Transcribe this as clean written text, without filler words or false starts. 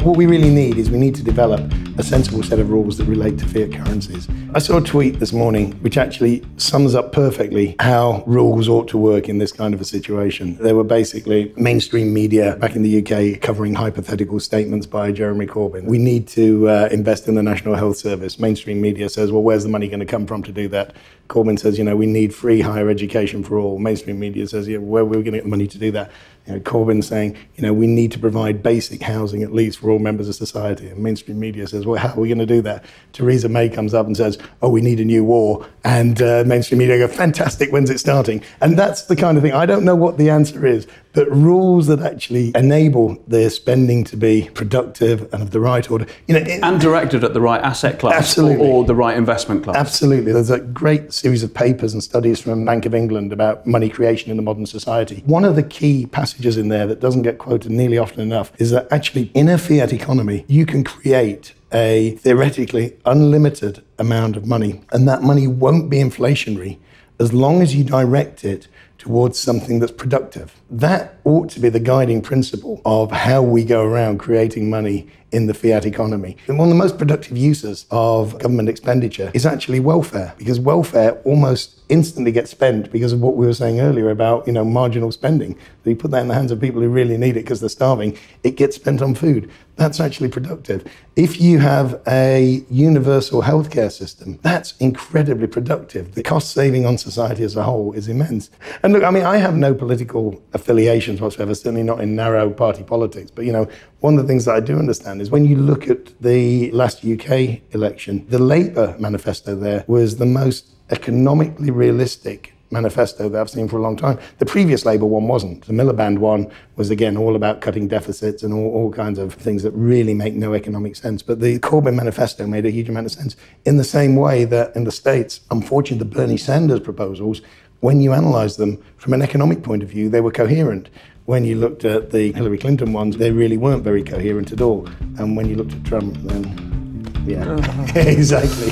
What we really need is we need to develop a sensible set of rules that relate to fiat currencies. I saw a tweet this morning which actually sums up perfectly how rules ought to work in this kind of a situation. There were basically mainstream media back in the UK covering hypothetical statements by Jeremy Corbyn. We need to invest in the National Health Service. Mainstream media says, well, where's the money going to come from to do that? Corbyn says, we need free higher education for all. Mainstream media says, where are we going to get the money to do that? Corbyn saying, we need to provide basic housing at least for all members of society. And mainstream media says, well, how are we going to do that? Theresa May comes up and says, oh, we need a new war. And mainstream media go, fantastic, when's it starting? And that's the kind of thing. I don't know what the answer is, but rules that actually enable their spending to be productive and of the right order. And directed at the right asset class or the right investment class. Absolutely. There's a great series of papers and studies from Bank of England about money creation in the modern society. One of the key passages in there that doesn't get quoted nearly often enough is that actually in a fiat economy, you can create a theoretically unlimited amount of money, and that money won't be inflationary as long as you direct it towards something that's productive. That ought to be the guiding principle of how we go around creating money in the fiat economy. And one of the most productive uses of government expenditure is actually welfare, because welfare almost instantly gets spent because of what we were saying earlier about, marginal spending. So you put that in the hands of people who really need it because they're starving, it gets spent on food. That's actually productive. If you have a universal healthcare system, that's incredibly productive. The cost saving on society as a whole is immense. And look, I have no political affiliations whatsoever, certainly not in narrow party politics. But, one of the things that I do understand is when you look at the last UK election, the Labour manifesto there was the most economically realistic manifesto that I've seen for a long time. The previous Labour one wasn't. The Miliband one was, again, all about cutting deficits and all kinds of things that really make no economic sense. But the Corbyn manifesto made a huge amount of sense in the same way that in the States, unfortunately, the Bernie Sanders proposals, when you analyse them from an economic point of view, they were coherent. When you looked at the Hillary Clinton ones, they really weren't very coherent at all. And when you looked at Trump, then, yeah, exactly.